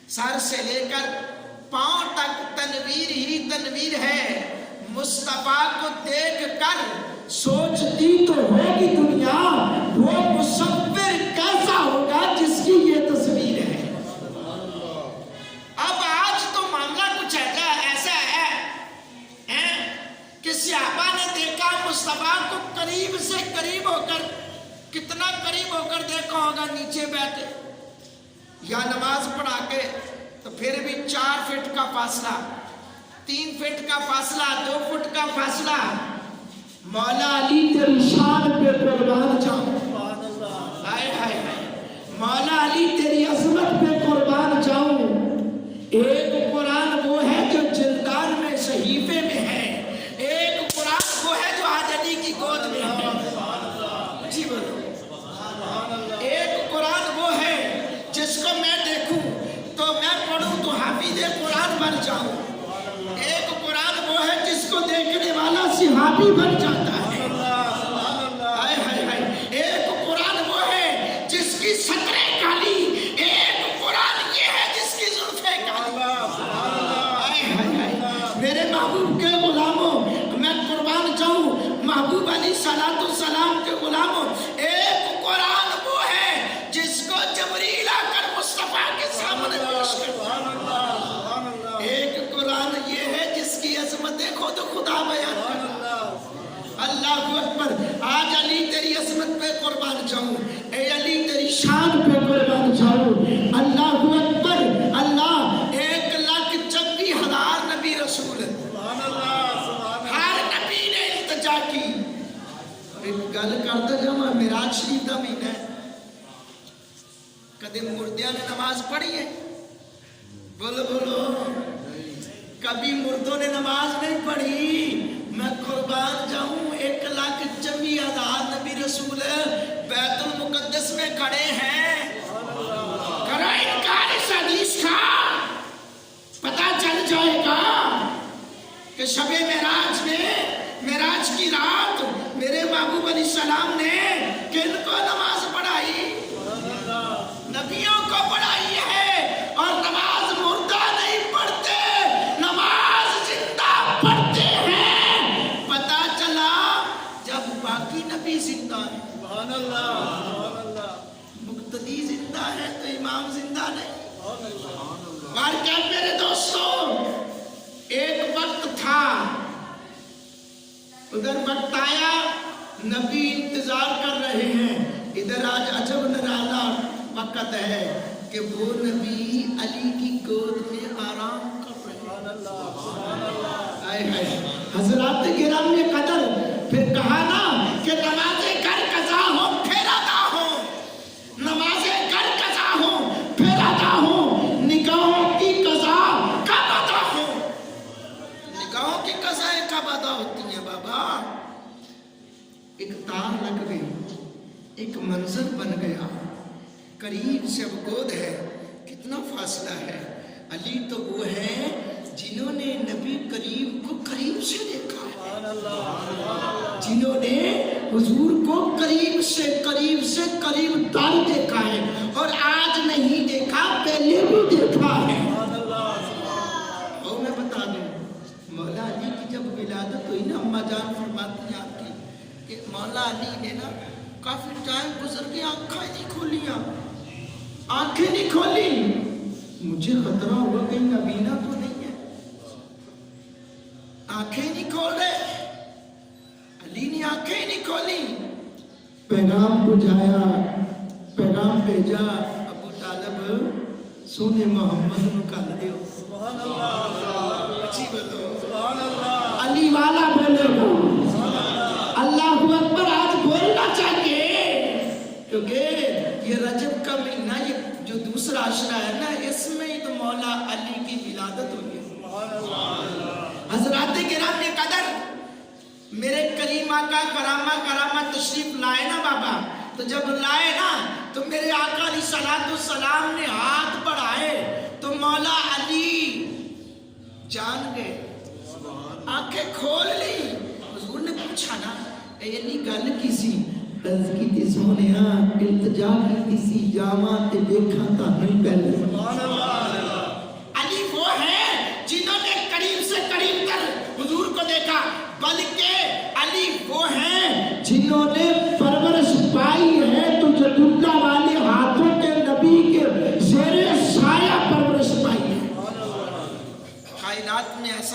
سر سے لے کر پاؤں تک تنویر ہی تنویر ہے. مصطفیٰ کو دیکھ کر سوچتی تو ہوگی دنیا وہ مصور کیسا ہوگا جس کی یہ تصویر ہے. اب آج تو معاملہ کچھ ایسا ہے کہ صحابہ نے دیکھا مصطفیٰ کو قریب سے قریب ہو کر, کتنا قریب ہو کر دیکھا ہوگا, نیچے بیٹھے یا نماز پڑھا کے تو پھر بھی 4 فٹ کا فاصلہ, 3 فٹ کا فاصلہ, 2 فٹ کا فاصلہ. مولا علی تیری شان پہ قربان جاؤں, ہائے ہائے ہائے, مولا علی تیری عظمت پہ قربان جاؤں. ایک قرآن وہ ہے جو جلدان میں صحیفے میں ہے, ایک قرآن وہ ہے جو آج علی کی گود میں ہے. جی بولو. ایک قرآن وہ ہے جس کو میں دیکھوں تو میں پڑھوں تو حافظ قرآن بن جاؤں. ایک قرآن وہ ہے جس کو دیکھنے والا صحابی بن جاتا ہے. ایک قرآن وہ ہے جس کی سطریں کالی, ایک قرآن یہ ہے جس کی زلفیں کالی. میرے محبوب کے غلاموں, میں قربان جاؤں محبوب علیہ الصلوۃ والسلام کے غلاموں, ایک قرآن وہ ہے جس کو جبریل آ کر مصطفیٰ کے سامنے پیش کرتا ہے. ایک قرآن یہ ہے جس کی عظمت خود خدا بیان کرتا ہے. اللہ اکبر. آج علی تیری عظمت پہ قربان جاؤں, اے علی تیری شان پہ قربان جاؤں. اللہ اکبر. اللہ 1,26,000 نبی رسول, ہر نبی نے التجا کی. ایک گل کرتا جاؤں, معراج شریف دا مہینہ ہے, کدے مردیاں نے نماز پڑھی ہے؟ بولو بولو. کبھی مردوں نے نماز نہیں پڑھی. میں قربان جاؤں 1,26,000 نبی رسول بیت المقدس میں کھڑے ہیں. کرو انکار اس حدیث کا, پتہ چل جائے گا کہ شب معراج میں, معراج کی رات میرے محبوب علیہ السلام نے کن کو نماز پڑھائی؟ نبیوں کو پڑھائی ہے. اور نماز مردہ نہیں پڑھتے, نماز زندہ پڑھتے ہیں. پتہ چلا جب باقی نبی زندہ ہیں, مقتدی زندہ ہے تو امام زندہ نہیں. اور کیا میرے دوستوں, ایک وقت تھا, ادھر وقت آیا, نبی انتظار کر رہے ہیں. ادھر آج عجب نرالا وقت ہے کہ وہ نبی علی کی گود میں آرام کر رہے ہیں. حضرات گرامی قدر, پھر کہا نا کہ نمازیں کر قضا ہو پھر ادا ہو, نمازیں کر قضا ہو پھر ادا ہو. نگاہوں کی قضا کب ادا ہو؟ نگاہوں کی قضا کب ادا ہوتی ہیں بابا؟ ایک تار لگ گئی, ایک منظر بن گیا, قریب سے اب گود ہے, کتنا فاصلہ ہے. علی تو وہ ہے جنہوں نے نبی کریم کو قریب سے دیکھا ہے, جنہوں نے حضور کو قریب سے قریب تر دیکھا ہے, اور آج نہیں دیکھا پہلے بھی دیکھا ہے. اور میں بتا دوں, مولا علی کی جب ولادت ہوئی نا, اماں جان فرماتی ہیں آپ کی کہ مولا علی نے نا کافی ٹائم گزر کے آنکھیں نہیں کھولی. مجھے خطرہ ہوا کہ نبینا تو نہیں ہے, آنکھیں نہیں کھول رہے. علی نے آنکھیں نہیں کھولی. پیغام پہنچایا, پیغام بھیجا, ابو طالب سونے محمد نو کل دیو. اچھی بتو علی والا بولے گا. اللہ اکبر. آج بولنا چاہیے کیونکہ یہ رجب کا مہینہ, یہ جو دوسرا عشرہ ہے نا, اس میں ہی تو مولا علی کی ولادت ہوئی ہے. حضرات گرامی قدر, میرے کریم آقا کرامہ تشریف لائے نا بابا, تو جب لائے نا تو میرے آقا علیہ الصلوۃ والسلام نے ہاتھ بڑھائے تو مولا علی جان گئے, آنکھیں کھول لی. حضور نے پوچھا نا, اے علی گل کی سی؟ عرض کی تی سونیا, التجا کی سی, جاواں تے دیکھاں تا نہیں پہلے.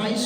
22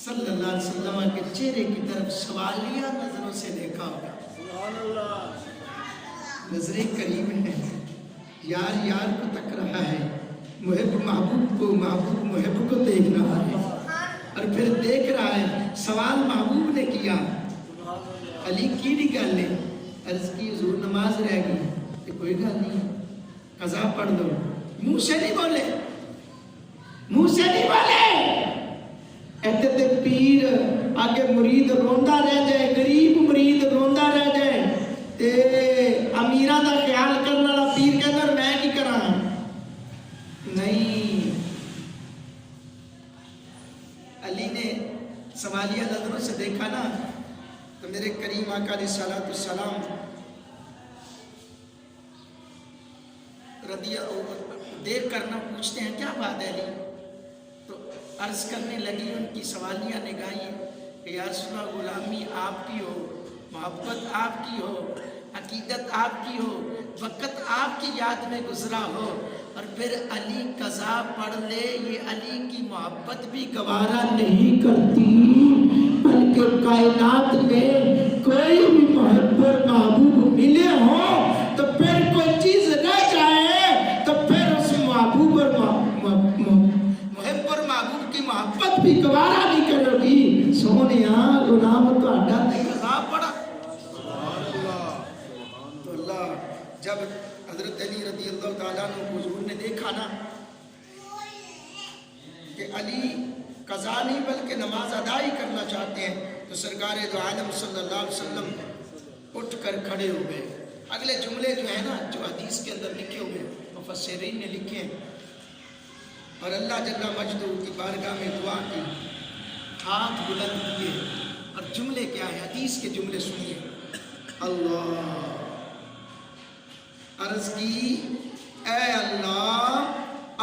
صلی اللہ علیہ وسلم کے چہرے کی طرف سوالیہ نظروں سے دیکھا ہوگا. سبحان اللہ. نظریں قریب ہیں، یار یار کو تک رہا ہے، محب محبوب کو، محبوب محب کو دیکھ رہا ہے، اور پھر دیکھ رہا ہے. سوال محبوب نے کیا، علی کی نہیں گل ہے. عرض کی حضور نماز رہ گئی. کہ کوئی گل نہیں، قضا پڑھ دو. منہ سے نہیں بولے، منہ سے نہیں بولے. ایتے تے پیر آگے مرید روندا رہ جائے، غریب مرید روندا رہ جائے تے امیران دا خیال کرنے والا پیر کہندا میں کی کراں. نہیں، علی نے سوالیہ نظروں سے دیکھا نا تو میرے کریم آقا علیہ الصلوۃ والسلام دیکھ کرنا پوچھتے ہیں کیا بات ہے علی. تو عرض کرنے لگی ان کی سوالیہ نگاہیں کہ یا رسول اللہ غلامی آپ کی ہو، محبت آپ کی ہو، عقیدت آپ کی ہو، وقت آپ کی یاد میں گزرا ہو، اور پھر علی قضا پڑھ لے. یہ علی کی محبت بھی گوارا نہیں کرتی، بلکہ کائنات میں کوئی بھی محب اور محبوب ملے ہو تو پھر کوئی چیز رہ جائے تو پھر اس محبوب اور محب اور محبوب کی محبت بھی گوارا نہیں کرے گی. سونیا غلام تہاڈا تے قضا پڑا. تو اللہ جب حضرت علی رضی اللہ تعالیٰ عنہ کو حضور نے دیکھا نا کہ علی قضا نہیں بلکہ نماز ادا ہی کرنا چاہتے ہیں، تو سرکار دو عالم صلی اللہ علیہ وسلم اٹھ کر کھڑے ہو گئے. اگلے جملے جو ہیں نا جو حدیث کے اندر لکھے ہوئے مفسرین نے لکھے ہیں، اور اللہ جل مجدہ کی بارگاہ میں دعا کی، ہاتھ بلند کیے، اور جملے کیا ہے حدیث کے جملے سنیے. اللہ عرض کی اے اللہ،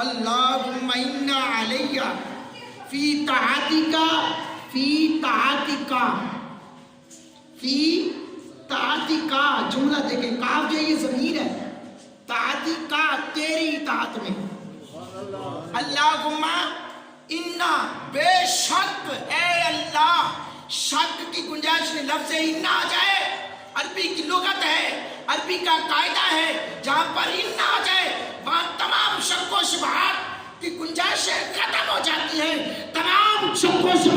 اللہم انا علیہ فی طاعتکا، فی طاعتکا، فی طاعتکا. جملہ دیکھیں، کاف جو یہ ضمیر ہے، طاعتکا تیری اطاعت میں. اللہم انا بے شک، اے اللہ، شک کی گنجائش میں لفظ انا آ جائے، عربی کی لغت ہے، عربی کا قاعدہ ہے، جہاں پر انا آ جائے وہاں تمام شک و شبہات کی گنجائشیں ختم ہو جاتی ہیں، تمام شک و شبہات